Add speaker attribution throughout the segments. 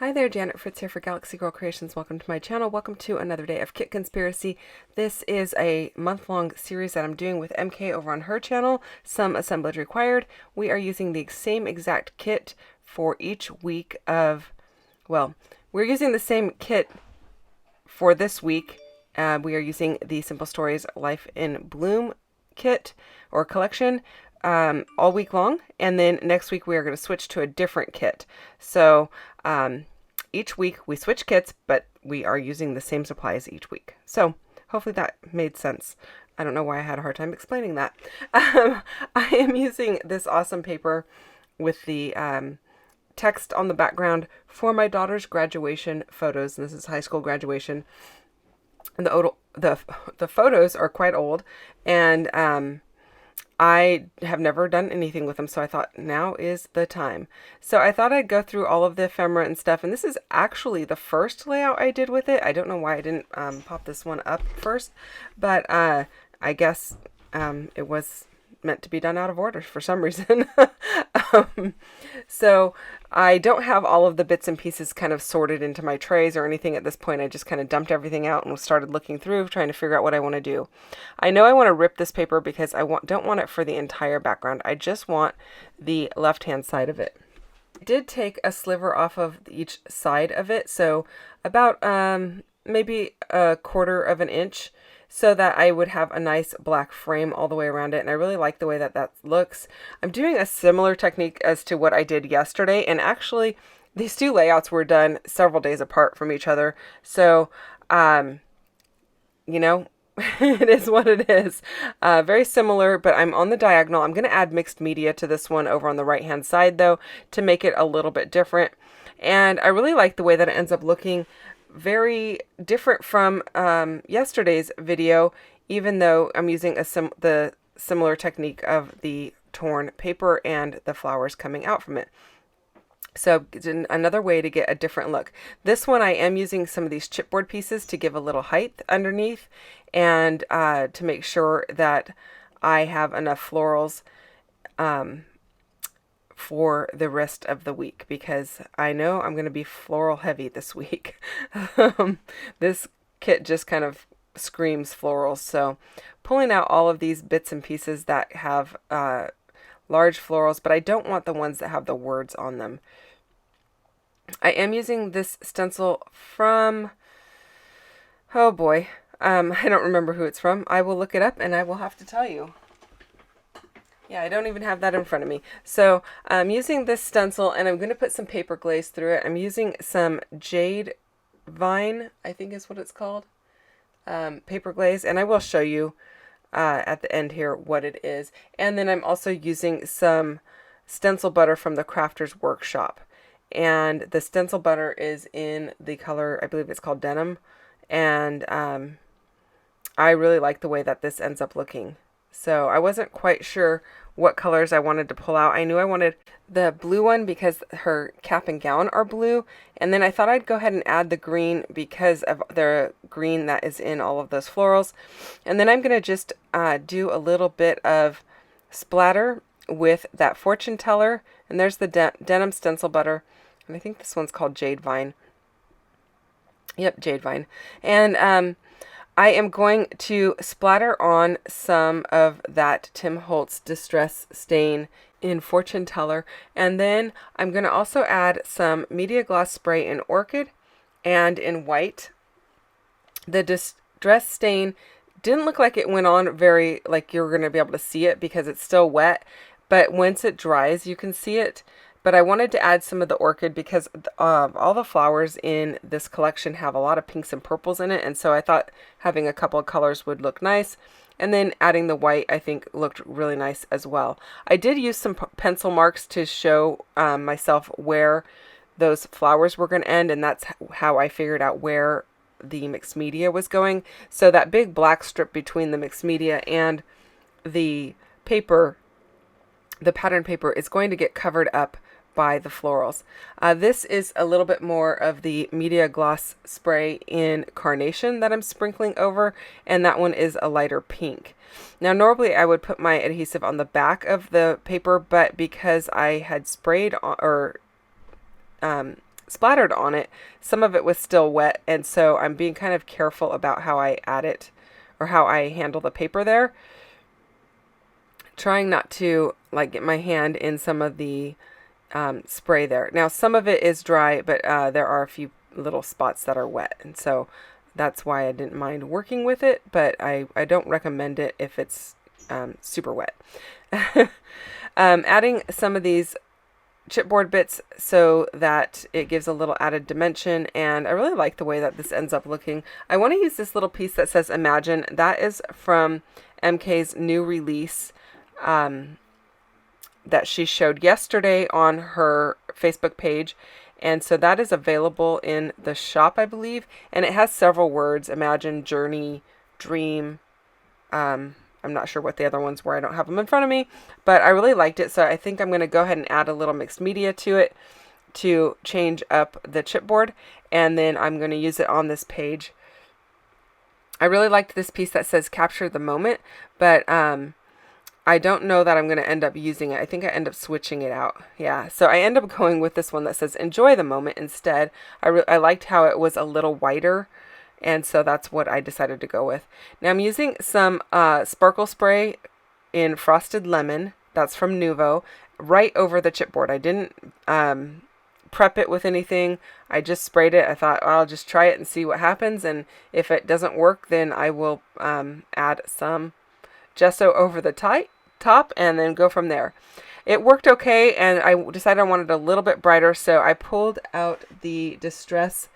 Speaker 1: Hi there, Janet Fritz here for Galaxy Girl Creations. Welcome to my channel. Welcome to another day of Kit Conspiracy. This is a month-long series that I'm doing with MK over on her channel, Some Assemblage Required. We are using the same exact kit for each week of, well, we're using the same kit for this week. We are using the Simple Stories Life in Bloom kit or collection all week long, and then next week we are going to switch to a different kit. So each week we switch kits, but we are using the same supplies each week. So hopefully that made sense. I don't know why I had a hard time explaining that. I am using this awesome paper with the text on the background for my daughter's graduation photos. And this is high school graduation. And the photos are quite old, and I have never done anything with them, so I thought now is the time. So I thought I'd go through all of the ephemera and stuff, and this is actually the first layout I did with it. I don't know why I didn't pop this one up first, but I guess it was meant to be done out of order for some reason. So I don't have all of the bits and pieces kind of sorted into my trays or anything at this point. I just kind of dumped everything out and started looking through, trying to figure out what I want to do. I know I want to rip this paper because I don't want it for the entire background. I just want the left-hand side of it. I did take a sliver off of each side of it, so about maybe 1/4 of an inch, so that I would have a nice black frame all the way around it. And I really like the way that that looks. I'm doing a similar technique as to what I did yesterday. And actually, these two layouts were done several days apart from each other. So, you know, it is what it is. Very similar, but I'm on the diagonal. I'm going to add mixed media to this one over on the right-hand side, though, to make it a little bit different. And I really like the way that it ends up looking. Very different from yesterday's video, even though I'm using the similar technique of the torn paper and the flowers coming out from it. So it's another way to get a different look. This one I am using some of these chipboard pieces to give a little height underneath, and to make sure that I have enough florals for the rest of the week, because I know I'm going to be floral heavy this week. This kit just kind of screams florals, so pulling out all of these bits and pieces that have large florals, but I don't want the ones that have the words on them. I am using this stencil from, oh boy, I don't remember who it's from. I will look it up and I will have to tell you. Yeah, I don't even have that in front of me. So I'm using this stencil, and I'm going to put some paper glaze through it. I'm using some Jade Vine, I think is what it's called, paper glaze, and I will show you at the end here what it is. And then I'm also using some stencil butter from the Crafter's Workshop. And the stencil butter is in the color, I believe it's called Denim. And I really like the way that this ends up looking. So I wasn't quite sure what colors I wanted to pull out. I knew I wanted the blue one because her cap and gown are blue. And then I thought I'd go ahead and add the green because of the green that is in all of those florals. And then I'm going to just do a little bit of splatter with that fortune teller. And there's the denim stencil butter. And I think this one's called Jade Vine. Yep, Jade Vine. And I am going to splatter on some of that Tim Holtz Distress Stain in Fortune Teller. And then I'm going to also add some Media Gloss Spray in Orchid and in White. The Distress Stain didn't look like it went on very, like you're going to be able to see it because it's still wet. But once it dries, you can see it. But I wanted to add some of the orchid because all the flowers in this collection have a lot of pinks and purples in it. And so I thought having a couple of colors would look nice. And then adding the white, I think, looked really nice as well. I did use some pencil marks to show myself where those flowers were going to end. And that's how I figured out where the mixed media was going. So that big black strip between the mixed media and the paper, the pattern paper, is going to get covered up by the florals. This is a little bit more of the Media Gloss Spray in Carnation that I'm sprinkling over, and that one is a lighter pink. Now normally I would put my adhesive on the back of the paper, but because I had sprayed or splattered on it, some of it was still wet, and so I'm being kind of careful about how I add it or how I handle the paper there. Trying not to like get my hand in some of the spray there. Now some of it is dry, but there are a few little spots that are wet, and so that's why I didn't mind working with it, but I don't recommend it if it's super wet. Adding some of these chipboard bits so that it gives a little added dimension, and I really like the way that this ends up looking. I want to use this little piece that says Imagine. That is from MK's new release that she showed yesterday on her Facebook page. And so that is available in the shop, I believe. And it has several words: imagine, journey, dream. I'm not sure what the other ones were. I don't have them in front of me. But I really liked it. So I think I'm going to go ahead and add a little mixed media to it to change up the chipboard. And then I'm going to use it on this page. I really liked this piece that says capture the moment. But I don't know that I'm going to end up using it. I think I end up switching it out. Yeah, so I end up going with this one that says enjoy the moment instead. I liked how it was a little whiter, and so that's what I decided to go with. Now I'm using some sparkle spray in Frosted Lemon. That's from Nuvo, right over the chipboard. I didn't prep it with anything. I just sprayed it. I thought, well, I'll just try it and see what happens, and if it doesn't work, then I will add some gesso over the top and then go from there. It worked okay, and I decided I wanted a little bit brighter, so I pulled out the Distress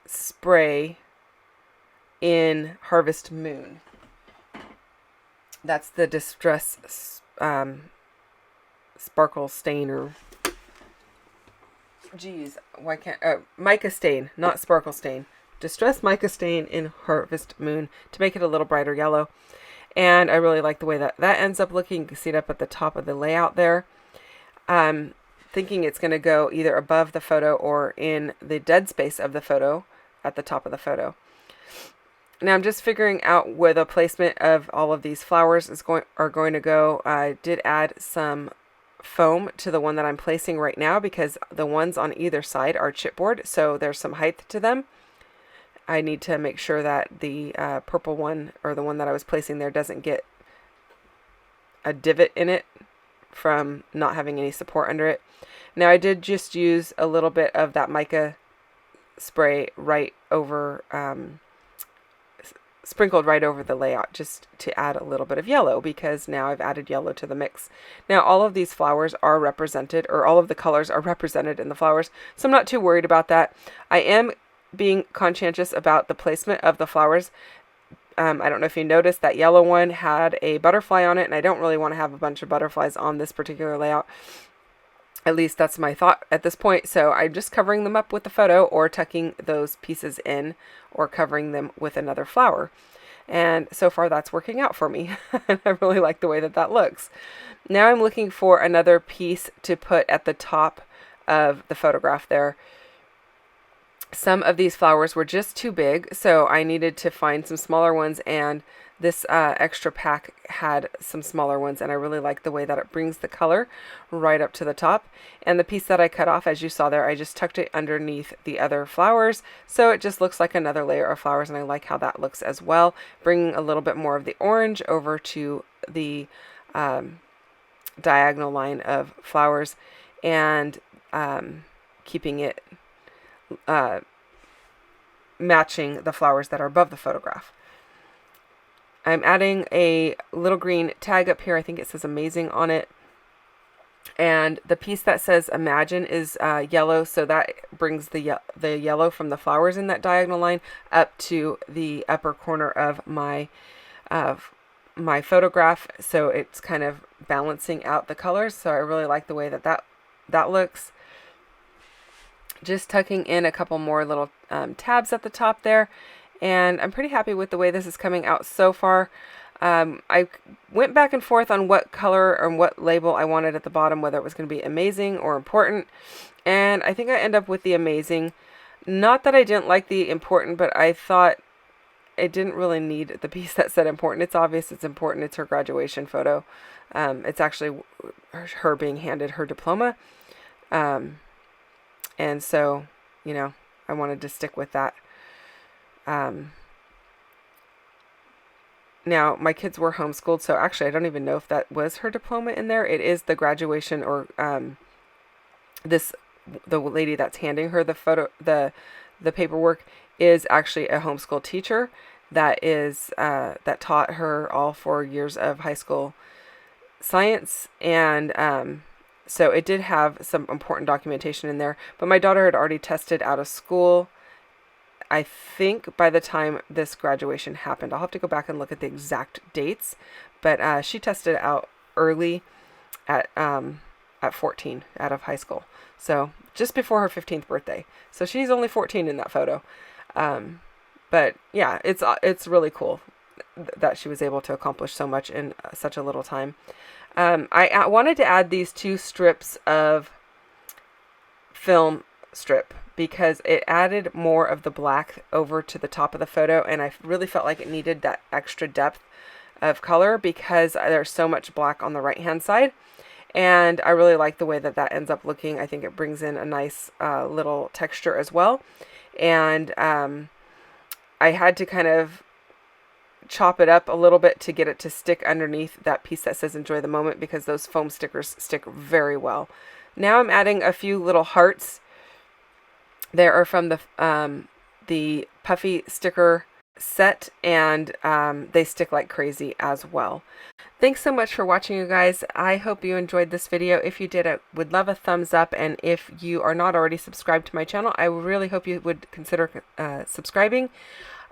Speaker 1: spray in Harvest Moon. That's the Distress sparkle stain, or geez, why can't Mica stain, not sparkle stain. Distress Mica stain in Harvest Moon to make it a little brighter yellow. And I really like the way that ends up looking. You can see it up at the top of the layout there. Thinking it's going to go either above the photo or in the dead space of the photo at the top of the photo. Now I'm just figuring out where the placement of all of these flowers are going to go. I did add some foam to the one that I'm placing right now because the ones on either side are chipboard, so there's some height to them. I need to make sure that the purple one, or the one that I was placing there, doesn't get a divot in it from not having any support under it. Now I did just use a little bit of that mica spray right over, sprinkled right over the layout, just to add a little bit of yellow, because now I've added yellow to the mix. Now all of these flowers are represented, or all of the colors are represented in the flowers, so I'm not too worried about that. I am being conscientious about the placement of the flowers. I don't know if you noticed that yellow one had a butterfly on it, and I don't really want to have a bunch of butterflies on this particular layout. At least that's my thought at this point. So I'm just covering them up with the photo, or tucking those pieces in, or covering them with another flower. And so far that's working out for me. And I really like the way that looks. Now I'm looking for another piece to put at the top of the photograph there. Some of these flowers were just too big, so I needed to find some smaller ones, and this extra pack had some smaller ones, and I really like the way that it brings the color right up to the top. And the piece that I cut off, as you saw there, I just tucked it underneath the other flowers, so it just looks like another layer of flowers, and I like how that looks as well, bringing a little bit more of the orange over to the diagonal line of flowers, and keeping it matching the flowers that are above the photograph. I'm adding a little green tag up here. I think it says amazing on it. And the piece that says Imagine is yellow, so that brings the yellow from the flowers in that diagonal line up to the upper corner of my my photograph, so it's kind of balancing out the colors. So I really like the way that looks. Just tucking in a couple more little tabs at the top there, and I'm pretty happy with the way this is coming out so far. I went back and forth on what color or what label I wanted at the bottom, whether it was going to be amazing or important, and I think I end up with the amazing. Not that I didn't like the important, but I thought it didn't really need the piece that said important. It's obvious it's important. It's her graduation photo. It's actually her being handed her diploma. And so, you know, I wanted to stick with that. Now, my kids were homeschooled, so actually I don't even know if that was her diploma in there. It is the graduation, or the lady that's handing her the photo, the paperwork, is actually a homeschool teacher that taught her all 4 years of high school science. And so it did have some important documentation in there. But my daughter had already tested out of school, I think, by the time this graduation happened. I'll have to go back and look at the exact dates, but she tested out early at 14 out of high school. So just before her 15th birthday. So she's only 14 in that photo. But yeah, it's really cool that she was able to accomplish so much in such a little time. I wanted to add these 2 strips of film strip because it added more of the black over to the top of the photo, and I really felt like it needed that extra depth of color because there's so much black on the right hand side, and I really like the way that ends up looking. I think it brings in a nice little texture as well, and I had to kind of chop it up a little bit to get it to stick underneath that piece that says enjoy the moment, because those foam stickers stick very well. Now I'm adding a few little hearts. They are from the puffy sticker set, and they stick like crazy as well. Thanks so much for watching, you guys. I hope you enjoyed this video. If you did, I would love a thumbs up, and if you are not already subscribed to my channel, I really hope you would consider subscribing.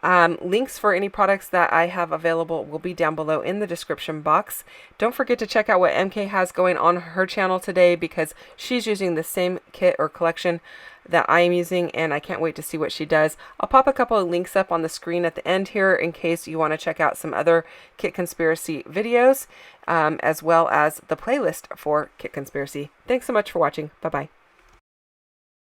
Speaker 1: Links for any products that I have available will be down below in the description box. Don't forget to check out what MK has going on her channel today, because she's using the same kit or collection that I am using, and I can't wait to see what she does. I'll pop a couple of links up on the screen at the end here in case you want to check out some other Kit Conspiracy videos, as well as the playlist for Kit Conspiracy. Thanks so much for watching. Bye-bye.